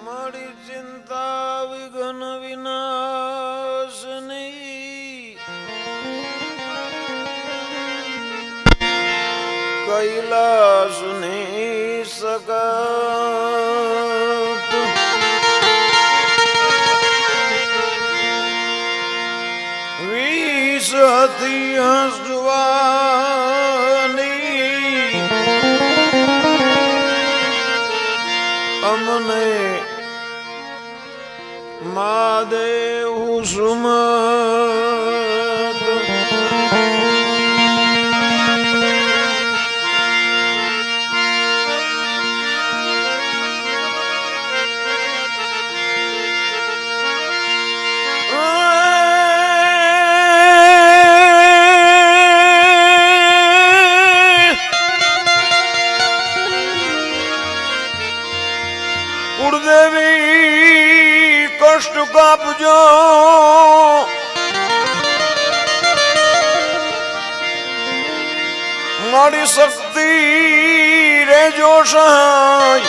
મારી ચિંતા વિઘ્ન વિનાશની કૈલાસની સગત વિષ હતી હસવાની અમને મહાદેવ સુમત કુળદેવી કષ્ટ કાપજો મારી શક્તિ રેજો સહાય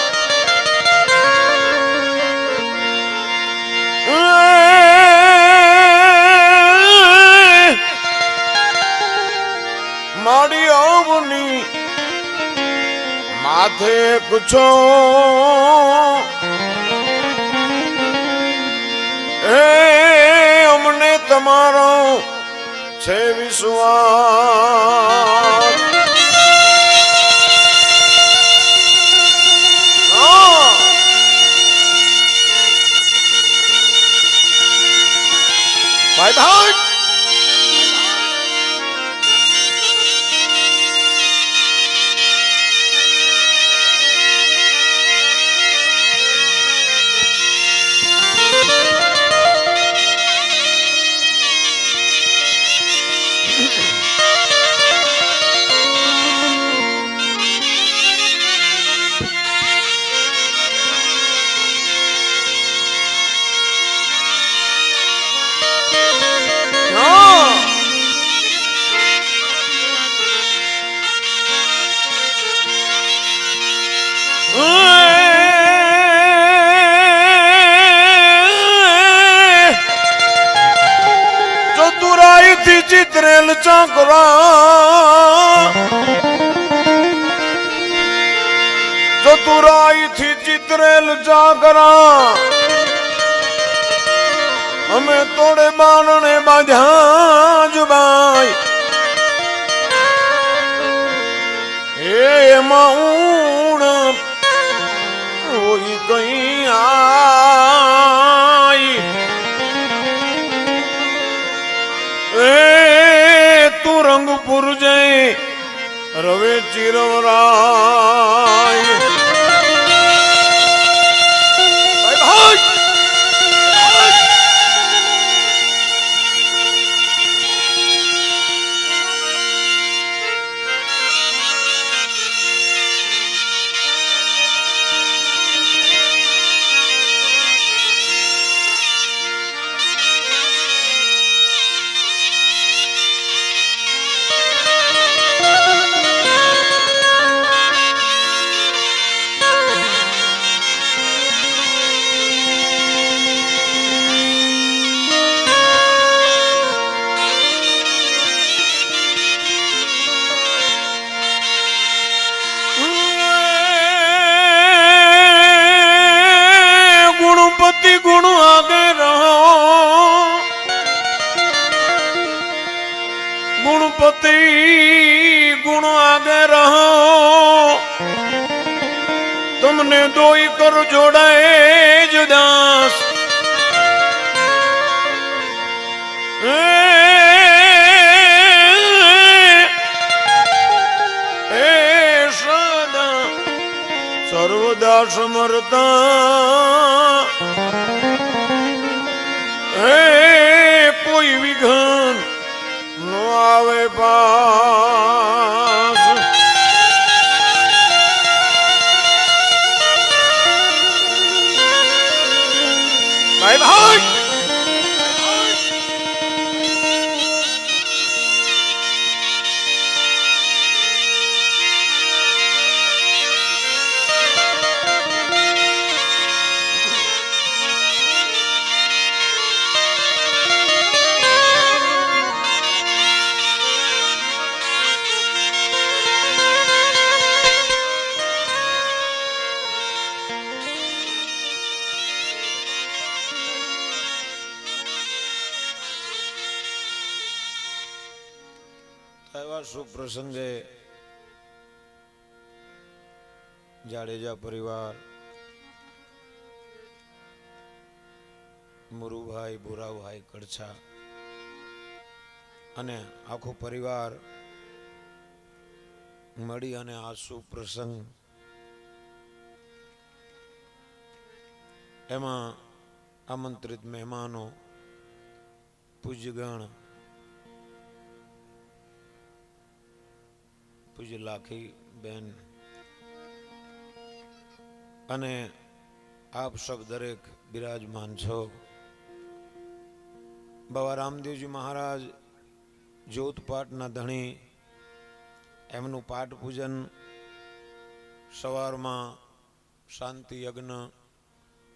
મારી અવની માથે કુછો અમને તમારો છે વિશ્વાસ ભાઈ ભાઈ ચતુરાઈથી ચિતરેલ ચાકરા ચતુરાઈથી ચિતરેલ ચાકરા અમે તોડે બારણે બાંધ્યા જુબાઈ એમાં ઊણ હોય કઈ આઈ તું રંગપુર જઈ રવે ચિરવરાય ગુણ આગે રહો ગુણપતિ ગુણ આગે રહો તમને દોઈ કર જોડાए જુદાસ સદા સર્વદા સમરતા કોઈ વિઘન નો આવે પાસ ભાઈ ભાઈ એવા શુભ પ્રસંગે જાડેજા પરિવાર, મુરુભાઈ, ભુરાભાઈ કડછા અને આખો પરિવાર મળી અને આ શુભ પ્રસંગ એમાં આમંત્રિત મહેમાનો, પૂજ્યગણ, પૂજ્ય લાખી બેન અને આપ સબ દરેક બિરાજમાન છો. બાબા રામદેવજી મહારાજ જ્યોતપાઠના ધણી, એમનું પાઠ પૂજન સવારમાં શાંતિ યજ્ઞ,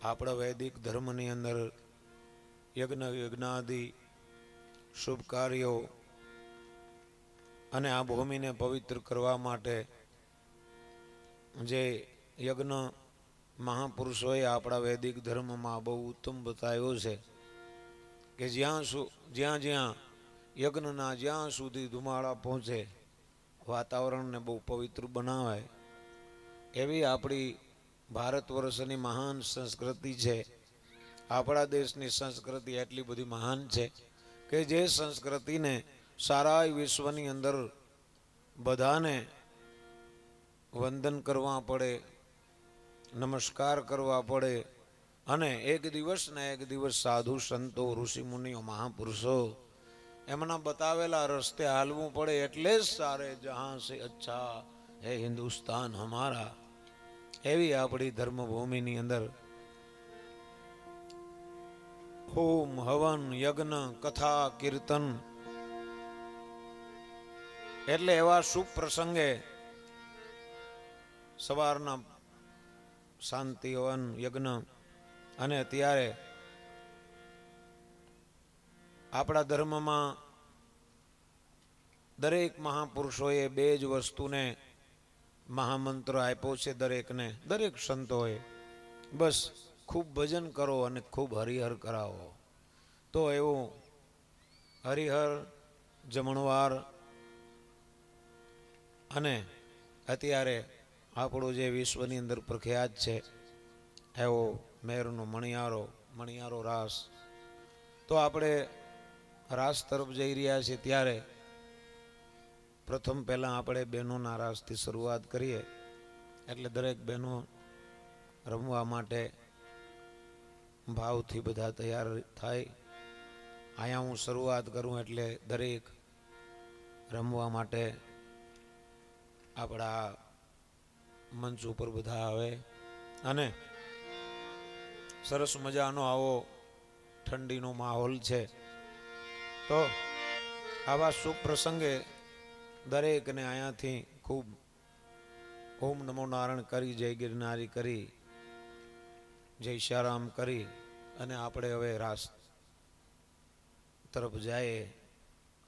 આપણા વૈદિક ધર્મની અંદર યજ્ઞાદિ શુભ કાર્યો અને આ ભૂમિને પવિત્ર કરવા માટે જે યજ્ઞ મહાપુરુષોએ આપણા વૈદિક ધર્મમાં બહુ ઉત્તમ બતાવ્યો છે કે જ્યાં જ્યાં યજ્ઞના જ્યાં સુધી ધુમાડા પહોંચે, વાતાવરણને બહુ પવિત્ર બનાવે, એવી આપણી ભારત વર્ષની મહાન સંસ્કૃતિ છે. આપણા દેશની સંસ્કૃતિ એટલી બધી મહાન છે કે જે સંસ્કૃતિને સારા વિશ્વની અંદર બધાને વંદન કરવા પડે, નમસ્કાર કરવા પડે અને એક દિવસ ને એક દિવસ સાધુ સંતો, ઋષિ મુનિઓ, મહાપુરુષો એમના બતાવેલા રસ્તે હાલવું પડે. એટલે જ સારે જહાં સે અચ્છા હે હિન્દુસ્તાન હમારા, એવી આપણી ધર્મભૂમિની અંદર હોમ, હવન, યજ્ઞ, કથા, કીર્તન એટલે એવા શુભ પ્રસંગે સવારના શાંતિ હવન યજ્ઞ અને ત્યારે આપણા ધર્મમાં દરેક મહાપુરુષોએ બે જ વસ્તુને મહામંત્ર આપ્યો છે દરેકને, દરેક સંતોએ. બસ ખૂબ ભજન કરો અને ખૂબ હરિહર કરાવો. તો એવું હરિહર, જમણવાર અને અત્યારે આપણું જે વિશ્વની અંદર પ્રખ્યાત છે એવો મેરનો મણિયારો રાસ. તો આપણે રાસ તરફ જઈ રહ્યા છીએ ત્યારે પ્રથમ પહેલાં આપણે બહેનોના રાસથી શરૂઆત કરીએ. એટલે દરેક બહેનો રમવા માટે ભાવથી બધા તૈયાર થાય. અહીંયા હું શરૂઆત કરું એટલે દરેક રમવા માટે આપણા મંચ ઉપર બધા આવે અને સરસ મજાનો આવો ઠંડીનો માહોલ છે. તો આવા શુભ પ્રસંગે દરેકને અહીંયાથી ખૂબ ઓમ નમો નારાયણ કરી, જય ગિરનારી કરી, જય શ્યારામ કરી અને આપણે હવે રાસ તરફ જઈએ.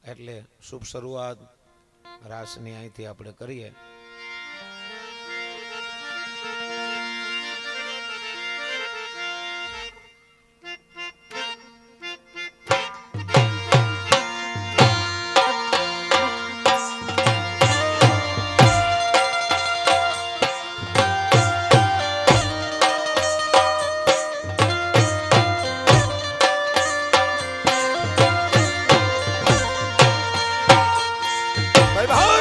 એટલે શુભ શરૂઆત રાસની અહીંથી આપણે કરીએ. ભાઈ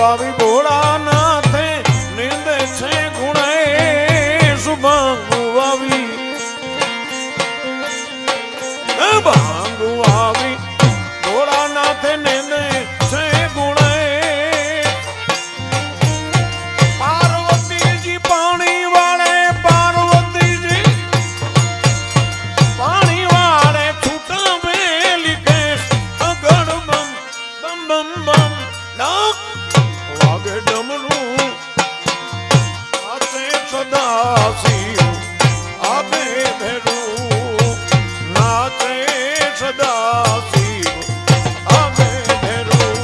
આવી ભોળાનાથે નિંદે છે ગુણે સુભાંગુ આવી ભાંગુ આવી ભોળાનાથે નિંદે છે ગુણે પાર્વતીજી પાણી વાળે પાર્વતીજી પાણી વાળે છૂટા બેલી કેસ અગડ બમ બમ બમ બમ નાક વાગે ડમરું આતે સદા શિવ આગે ભેરું નાચે સદા શિવ આગે ભેરું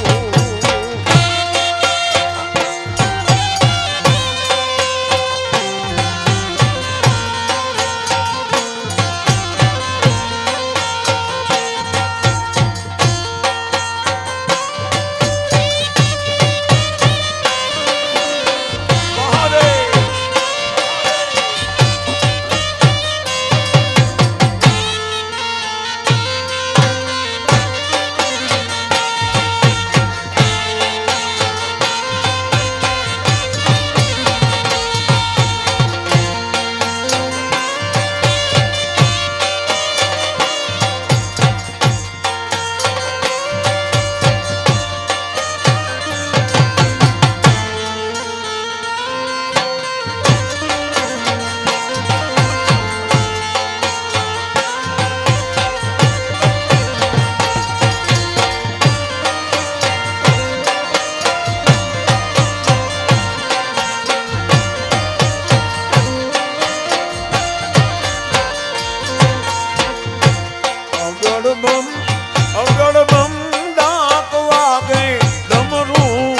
અગડ બમ ડાક વાગે ડમરું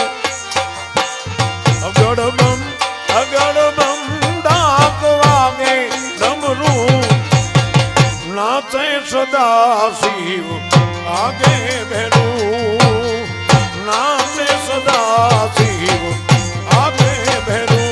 અગડ બમ ડાક વાગે ડમરું નાચે સદા શિવ આગે ભેરું નાચે સદા શિવ આગે ભેરું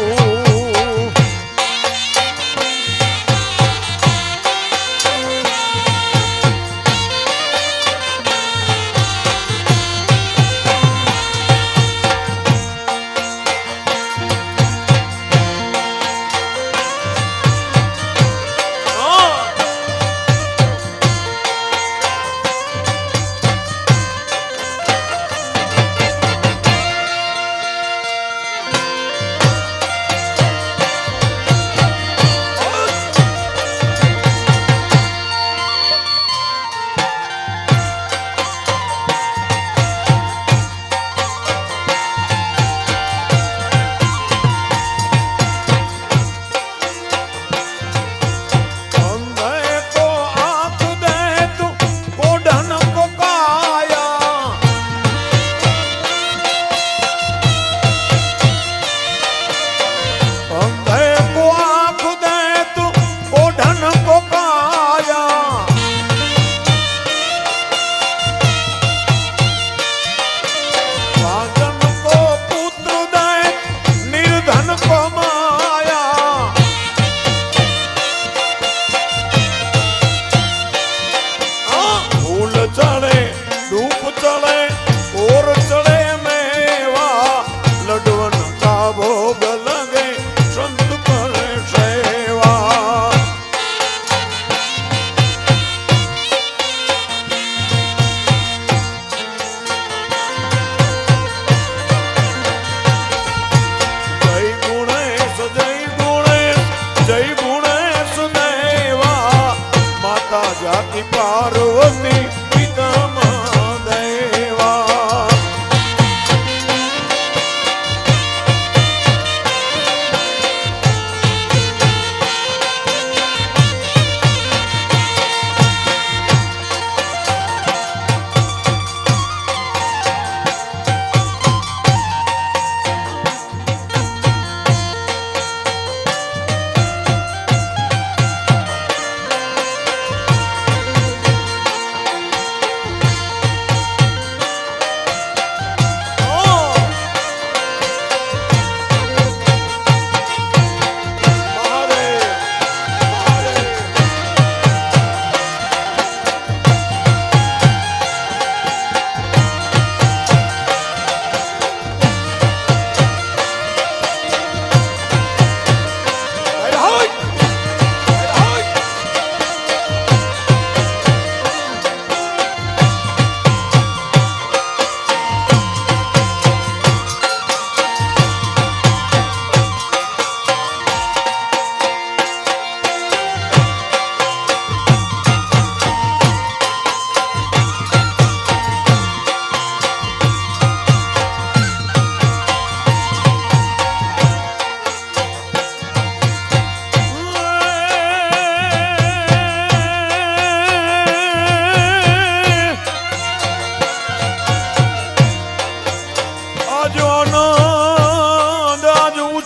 જાતિ પાર્વતી પિતા મહાદેવા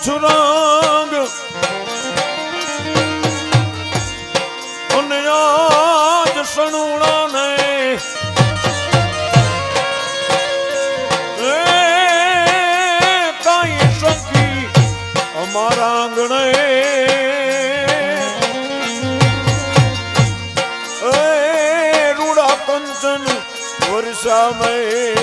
સુરંગ અને આજ સણુણા ને કાંઈ સખી અમારા આંગણે રૂડા કંચન વર્ષામય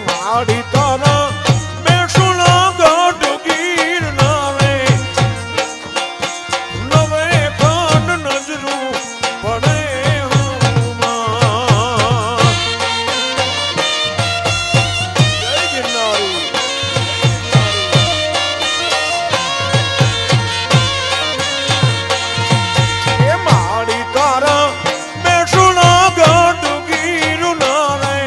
માડી તારા બેસુલા ગાઢ ગીર નારે નવે કાન નજરું પડે જય ગિરનારી એ માડી તારા બેસુલા ગાઢ ગીર નારે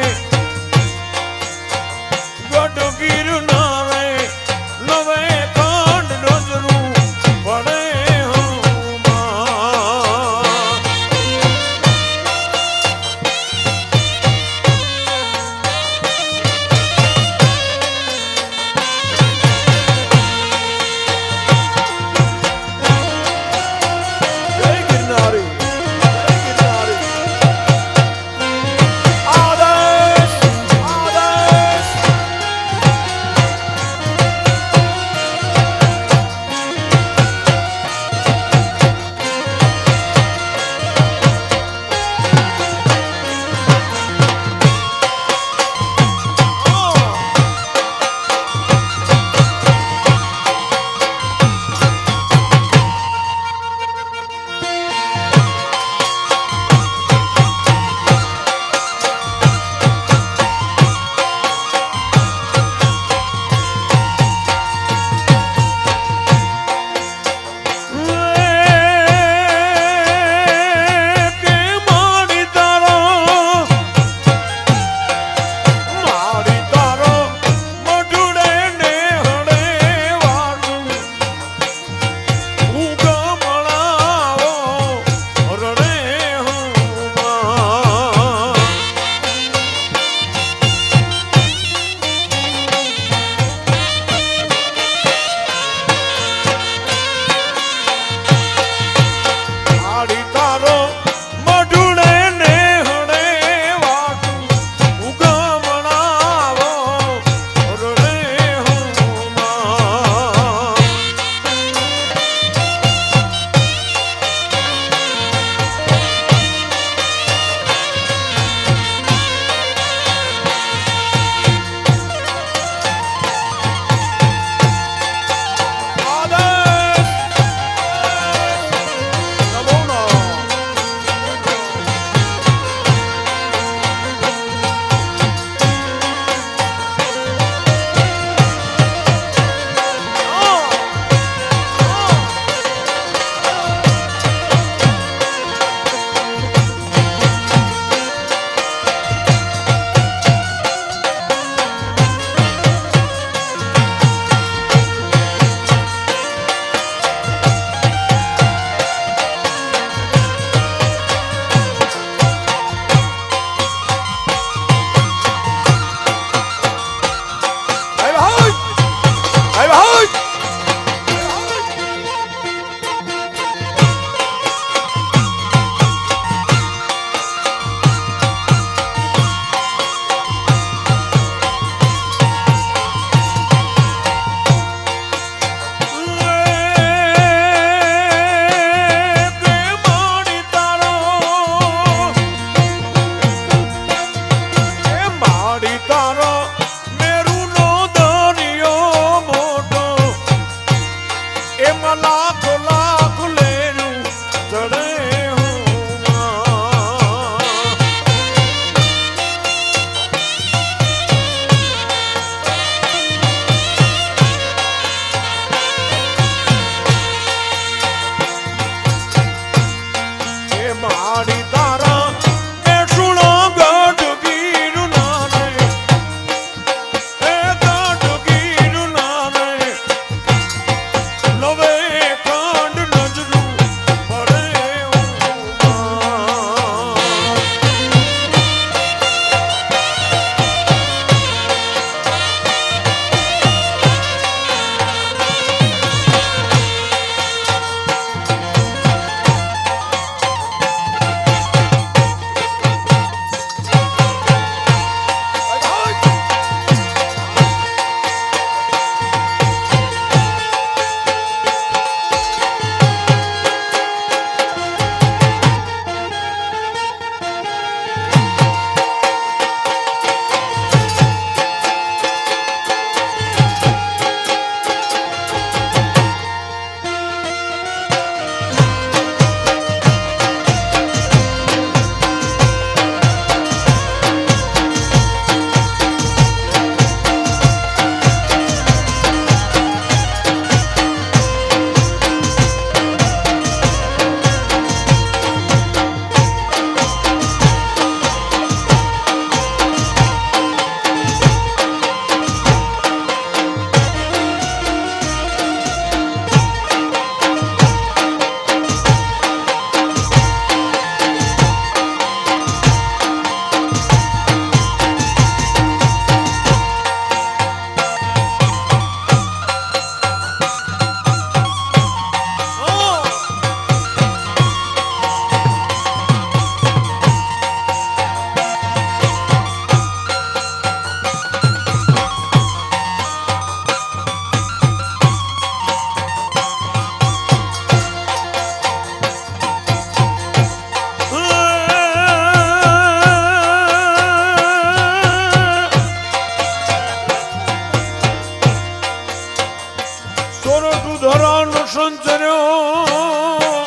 સંચર્યો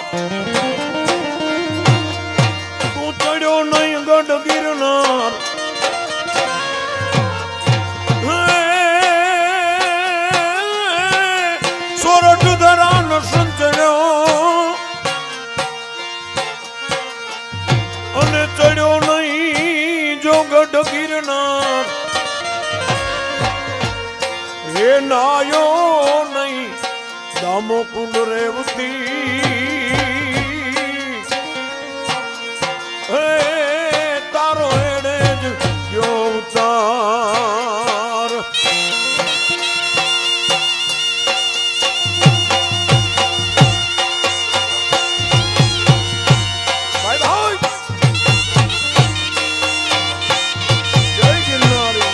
તું ચડ્યો નહીં ગઢ ગિરનાર સોરઠ ધરાન સંચર્યો અને ચડ્યો નહીં જો ગઢ ગિરનાર હે નાયો નહીં દામો કુંડ રેવતી હે તારો એડે જ ગયો ઉતાર ભાઈ ભાઈ જય ગિરનારી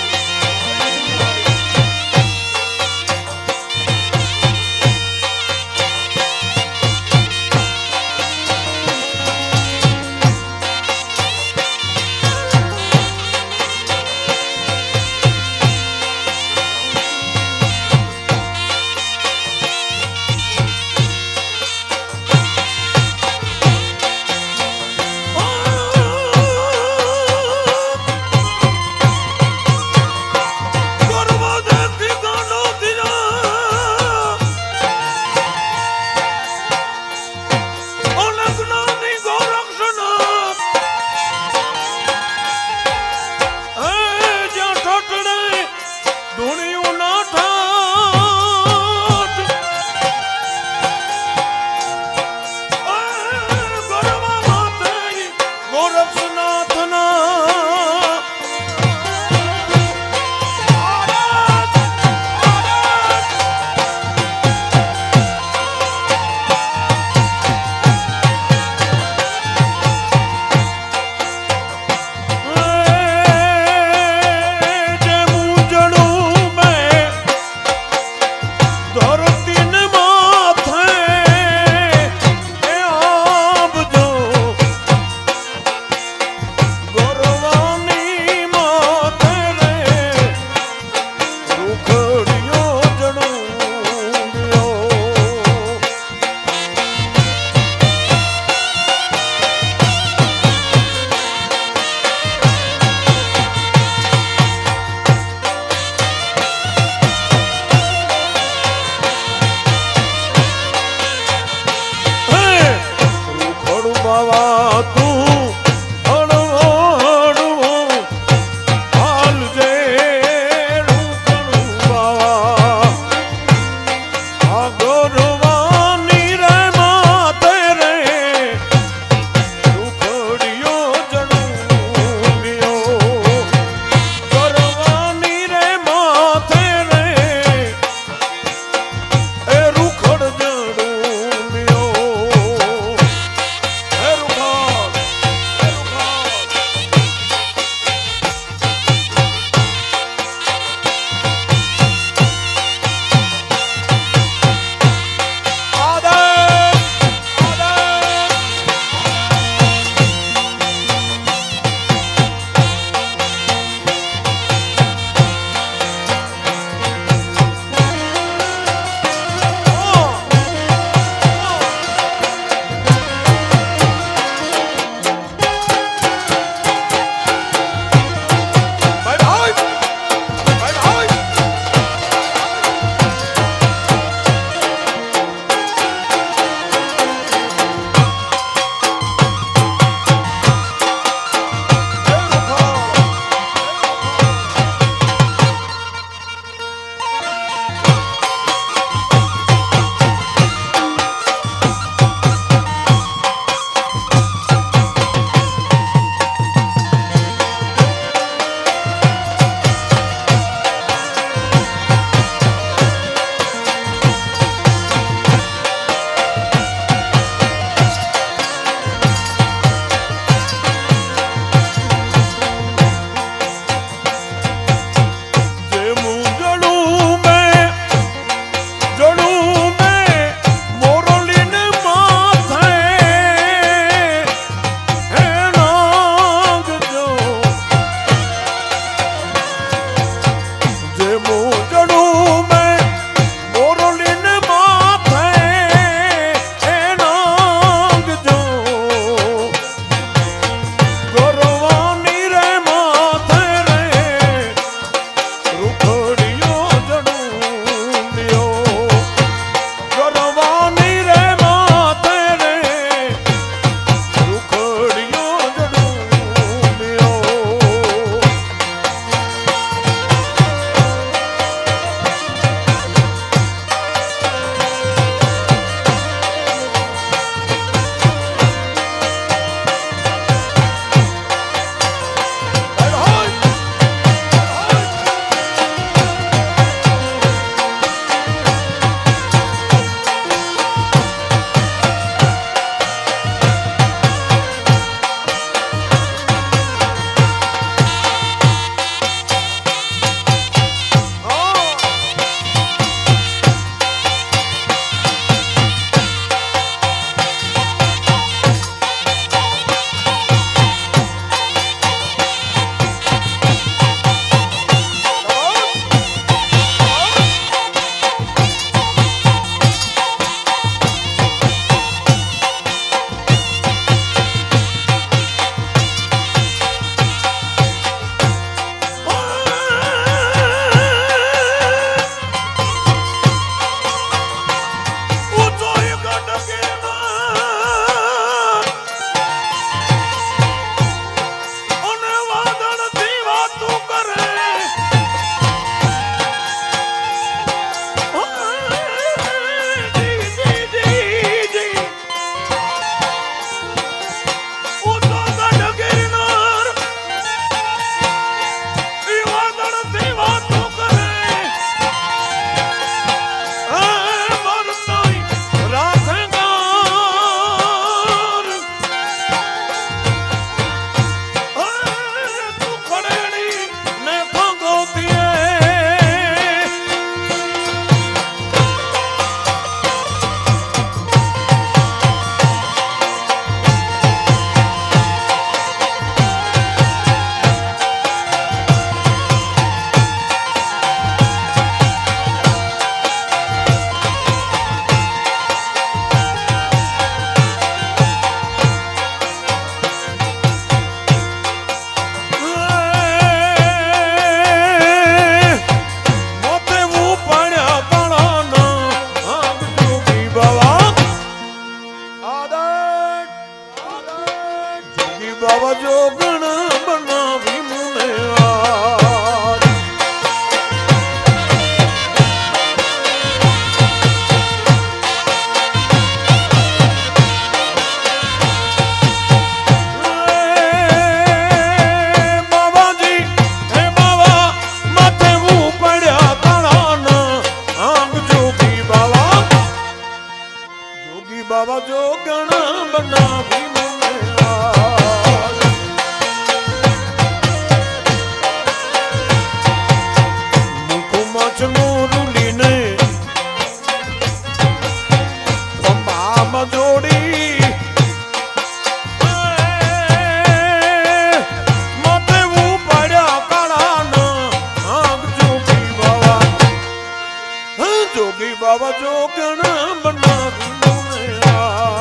જોગી બાબા જોગણ બનાવી મને આ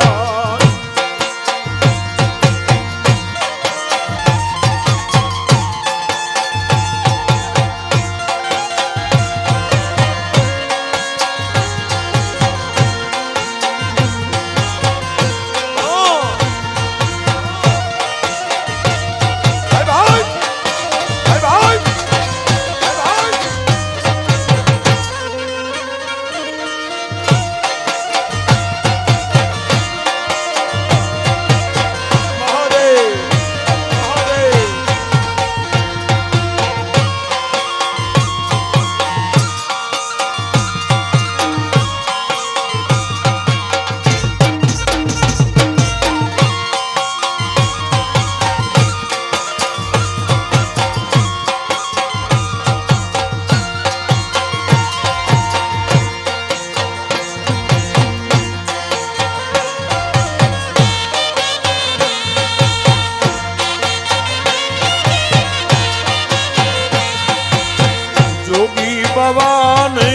બાવાને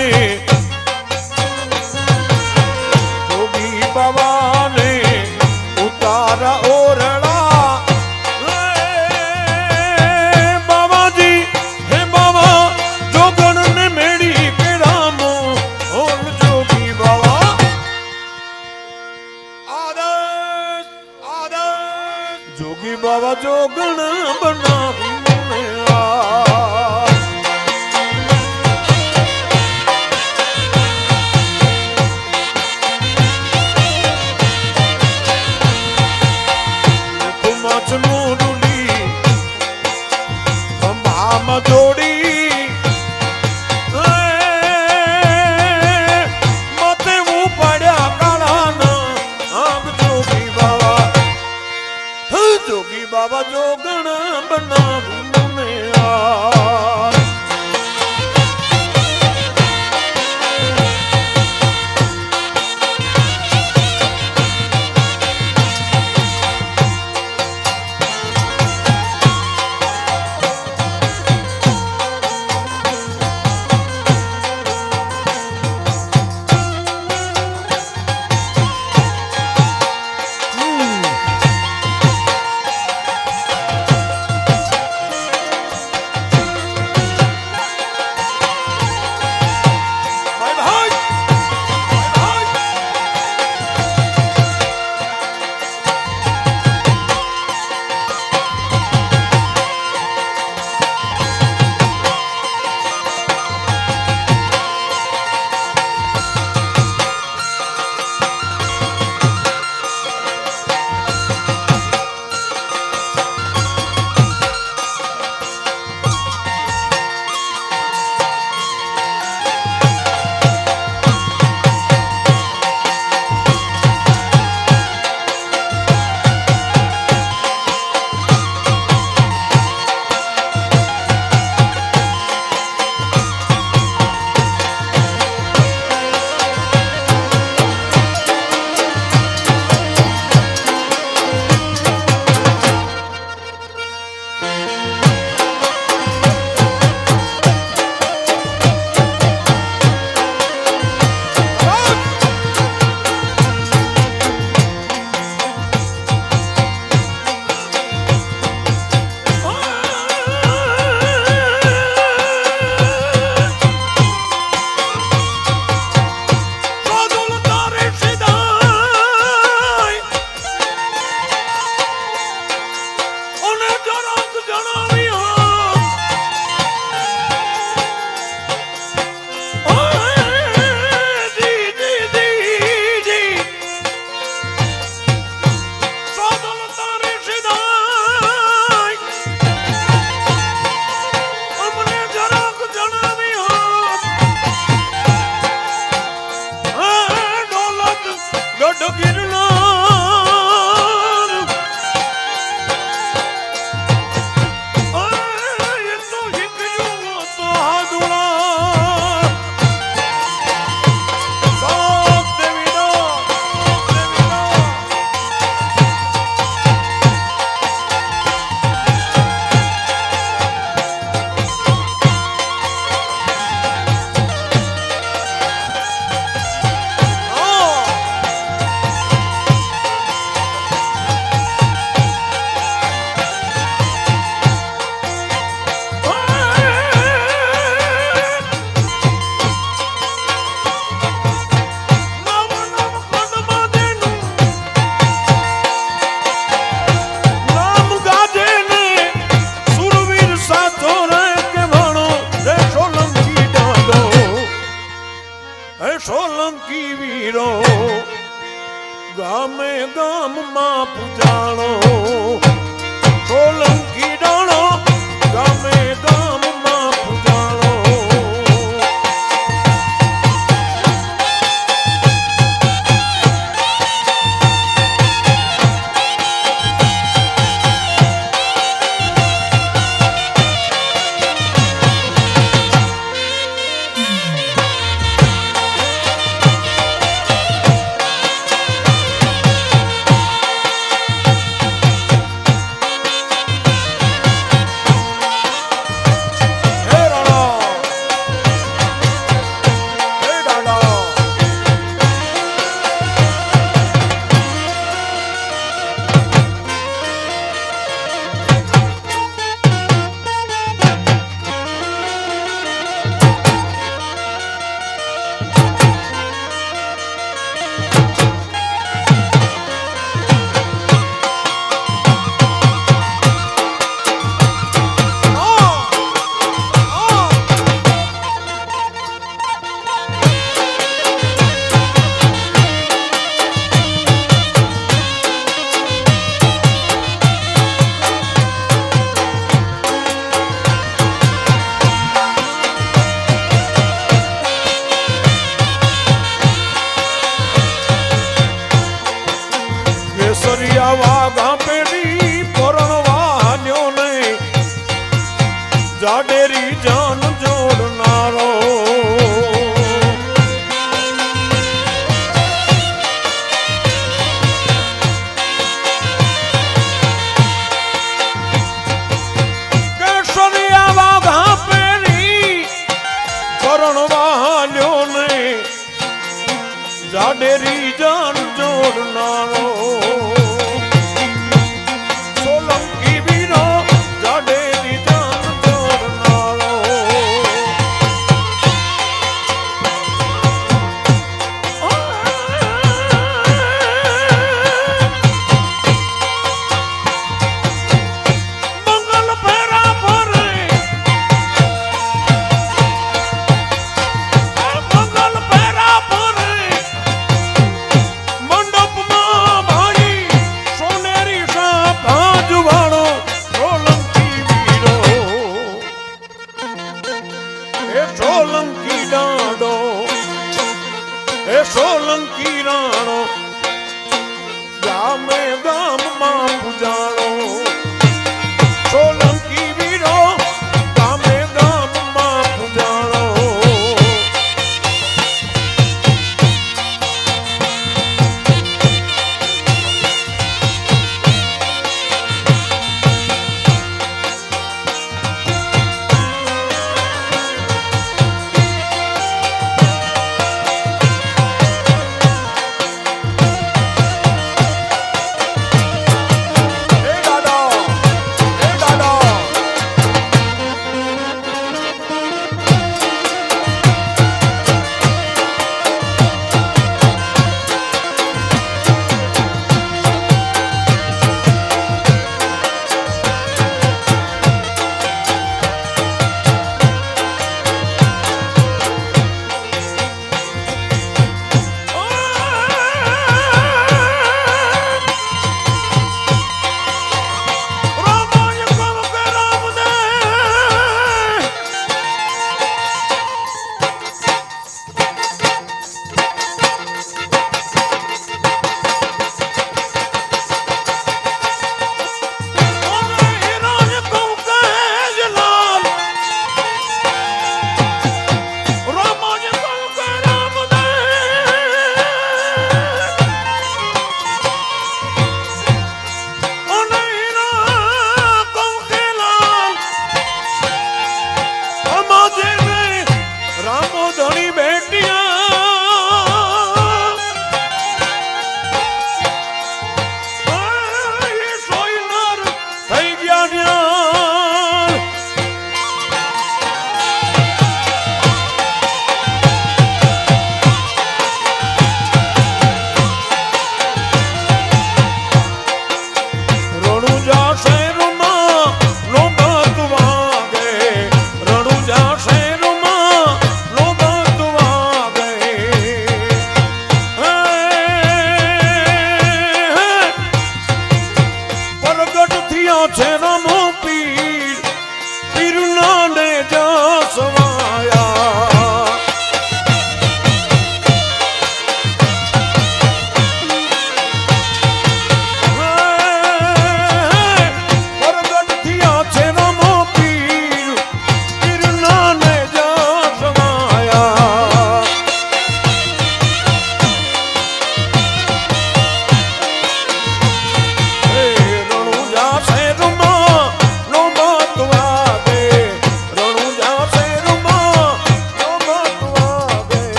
જોગી બાવાને ઉતારા ઓરડા બાવાજી હે બાવા જોગણ ને મેળી કેરામો ઓલ જોગી બાવા આદર્શ આદર્શ જોગી બાવા જોગણ બનાવી મને આ સોલંકી વીરો ગામે ગામમાં પૂજાણો સોલંકી ડાણો ગામે ગામમાં પૂજાણો કેસરિયા વાઘા પેડી પરણવાન્યો ને જાડેરી જાન જોડનારો કેસરિયા વાઘા પેડી પરણવાન્યો ને જાડેરી જાન જોડનારો સોલંકી વીરો જાડેરી જાન જોડનારો મંગલ ફેરા ફરે મંગલ ફેરા ફરે મંડપમાં ભાઈ સોનેરી ભાજવાળો સોલંકી વીરો એ સોલંકી ડાડો એ સોલંકી રાણો ગામે ગામમાં પૂજાણો સોલંકી વીરો ગામે ગામમાં પૂજાણો એ દાદા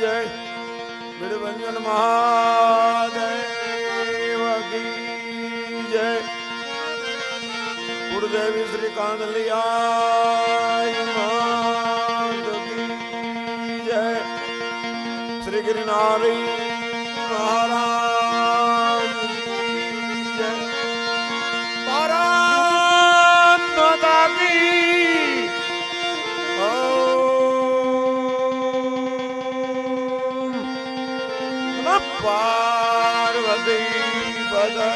જય બિડભંજન મહાદેવ કી જય ગુરુદેવી શ્રી કાંદલિયા માત કી જય શ્રી ગિરનારી મહારાજ કી જય ભારત માતા કી ઓમ પાર્વતી પદય